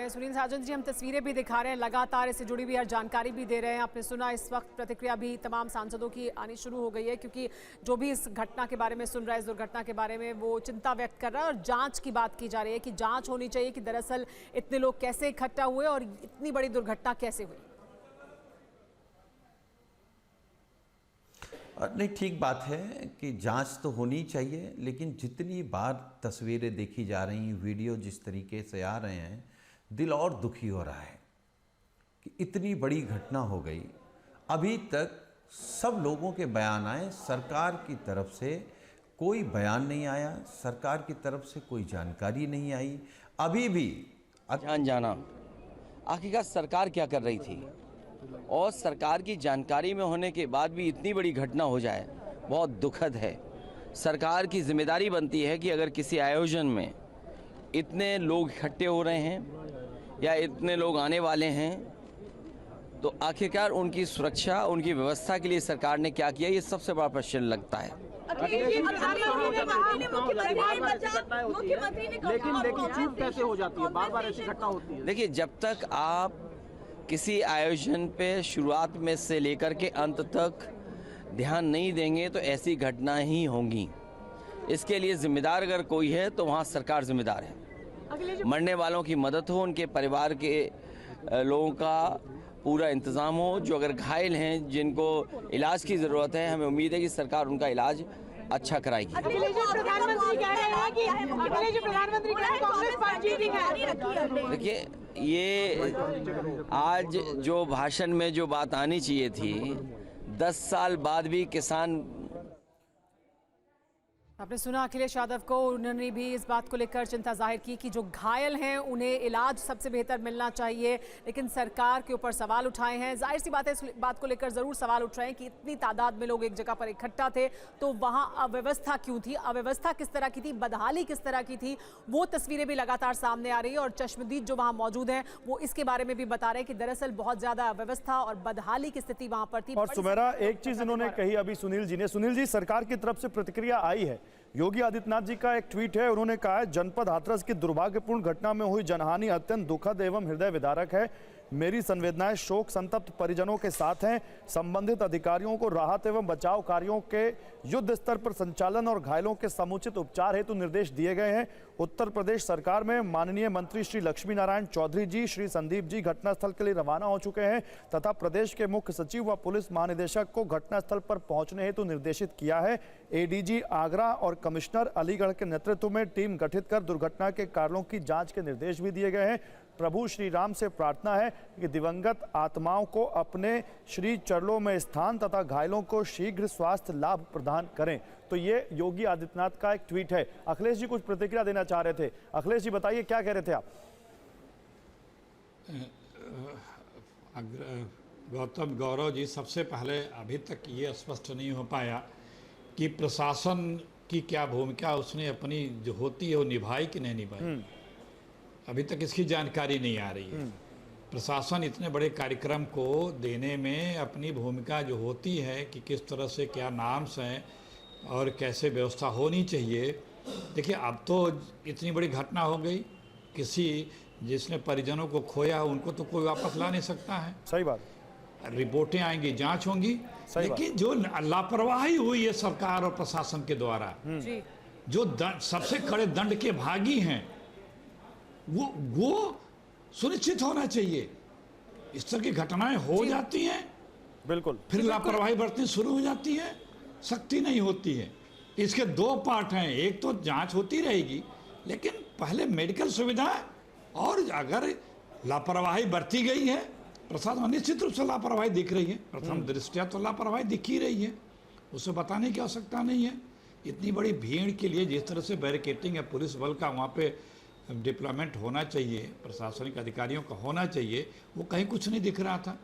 हैं। सुनील साजन जी, हम तस्वीरें भी दिखा रहे हैं, लगातार इससे जुड़ी हुई हर जानकारी भी दे रहे हैं। आपने सुना, इस वक्त प्रतिक्रिया भी तमाम सांसदों की आनी शुरू हो गई है, क्योंकि जो भी इस घटना के बारे में सुन रहा है, इस दुर्घटना के बारे में, वो चिंता व्यक्त कर रहा है और जांच की बात की जा रही है कि जांच होनी चाहिए कि दरअसल इतने लोग कैसे इकट्ठा हुए और इतनी बड़ी दुर्घटना कैसे हुई। नहीं, ठीक बात है कि जांच तो होनी चाहिए, लेकिन जितनी बार तस्वीरें देखी जा रही हैं, वीडियो जिस तरीके से आ रहे हैं, दिल और दुखी हो रहा है कि इतनी बड़ी घटना हो गई। अभी तक सब लोगों के बयान आए, सरकार की तरफ से कोई बयान नहीं आया, सरकार की तरफ से कोई जानकारी नहीं आई। अभी भी जाना आखिरकार सरकार क्या कर रही थी, और सरकार की जानकारी में होने के बाद भी इतनी बड़ी घटना हो जाए, बहुत दुखद है। सरकार की जिम्मेदारी बनती है कि अगर किसी आयोजन में इतने लोग इकट्ठे हो रहे हैं या इतने लोग आने वाले हैं, तो आखिरकार उनकी सुरक्षा, उनकी व्यवस्था के लिए सरकार ने क्या किया, ये सबसे बड़ा प्रश्न लगता है। लेकिन चूक कैसे हो जाती है, बार बार ऐसी घटना होती है। देखिए, जब तक आप किसी आयोजन पे शुरुआत में से लेकर के अंत तक ध्यान नहीं देंगे तो ऐसी घटना ही होंगी। इसके लिए जिम्मेदार अगर कोई है तो वहाँ सरकार जिम्मेदार है। मरने वालों की मदद हो, उनके परिवार के लोगों का पूरा इंतज़ाम हो। जो अगर घायल हैं, जिनको इलाज की ज़रूरत है, हमें उम्मीद है कि सरकार उनका इलाज अच्छा कराएगी। देखिए, ये आज जो भाषण में जो बात आनी चाहिए थी, 10 साल बाद भी किसान। आपने सुना अखिलेश यादव को, उन्होंने भी इस बात को लेकर चिंता जाहिर की कि जो घायल हैं उन्हें इलाज सबसे बेहतर मिलना चाहिए, लेकिन सरकार के ऊपर सवाल उठाए हैं। जाहिर सी बात है, इस बात को लेकर ज़रूर सवाल उठ रहे हैं कि इतनी तादाद में लोग एक जगह पर इकट्ठा थे तो वहाँ अव्यवस्था क्यों थी, अव्यवस्था किस तरह की थी, बदहाली किस तरह की थी, वो तस्वीरें भी लगातार सामने आ रही है। और चश्मदीद जो वहाँ मौजूद हैं वो इसके बारे में भी बता रहे हैं कि दरअसल बहुत ज़्यादा अव्यवस्था और बदहाली की स्थिति वहाँ पर थी। और सुमेरा, एक चीज़ इन्होंने कही अभी सुनील जी ने। सुनील जी, सरकार की तरफ से प्रतिक्रिया आई है। योगी आदित्यनाथ जी का एक ट्वीट है, उन्होंने कहा है, जनपद हाथरस की दुर्भाग्यपूर्ण घटना में हुई जनहानि अत्यंत दुखद एवं हृदय विदारक है। मेरी संवेदनाएं शोक संतप्त परिजनों के साथ हैं। संबंधित अधिकारियों को राहत एवं बचाव कार्यों के युद्ध स्तर पर संचालन और घायलों के समुचित उपचार हेतु निर्देश दिए गए हैं। उत्तर प्रदेश सरकार में माननीय मंत्री श्री लक्ष्मी नारायण चौधरी जी, श्री संदीप जी घटनास्थल के लिए रवाना हो चुके हैं तथा प्रदेश के मुख्य सचिव व पुलिस महानिदेशक को घटनास्थल पर पहुंचने हेतु निर्देशित किया है। एडीजी आगरा और कमिश्नर अलीगढ़ के नेतृत्व में टीम गठित कर दुर्घटना के कारणों की जांच के निर्देश भी दिए गए हैं। प्रभु श्री राम से प्रार्थना है कि दिवंगत आत्माओं को अपने श्री चरणों में स्थान तथा घायलों को शीघ्र स्वास्थ्य लाभ प्रदान करें। तो ये योगी आदित्यनाथ का एक ट्वीट है। अखिलेश जी कुछ प्रतिक्रिया देना चाह रहे थे। अखिलेश जी, बताइए क्या कह रहे थे आप? गौतम, गौरव जी, सबसे पहले अभी तक ये स्पष्ट नहीं हो पाया कि प्रशासन की क्या भूमिका उसने अपनी जो होती है वो निभाई कि नहीं निभाई। अभी तक इसकी जानकारी नहीं आ रही है। प्रशासन इतने बड़े कार्यक्रम को देने में अपनी भूमिका जो होती है कि किस तरह से क्या नाम्स हैं और कैसे व्यवस्था होनी चाहिए। देखिए, अब तो इतनी बड़ी घटना हो गई, किसी जिसने परिजनों को खोया उनको तो कोई वापस ला नहीं सकता है। सही बात। रिपोर्टें आएंगी, जांच होंगी, लेकिन जो लापरवाही हुई है सरकार और प्रशासन के द्वारा, जो सबसे कड़े दंड के भागी हैं, वो सुनिश्चित होना चाहिए। इस तरह की घटनाएं हो जाती हैं, बिल्कुल, फिर लापरवाही बरतनी शुरू हो जाती है, सख्ती नहीं होती है। इसके दो पार्ट हैं, एक तो जांच होती रहेगी, लेकिन पहले मेडिकल सुविधा, और अगर लापरवाही बरती गई है, प्रशासन निश्चित रूप से लापरवाही दिख रही है, प्रथम दृष्टया तो लापरवाही दिख ही रही है, उसे बताने की आवश्यकता नहीं है। इतनी बड़ी भीड़ के लिए जिस तरह से बैरिकेटिंग या पुलिस बल का वहाँ पे डिप्लॉयमेंट होना चाहिए, प्रशासनिक अधिकारियों का होना चाहिए, वो कहीं कुछ नहीं दिख रहा था।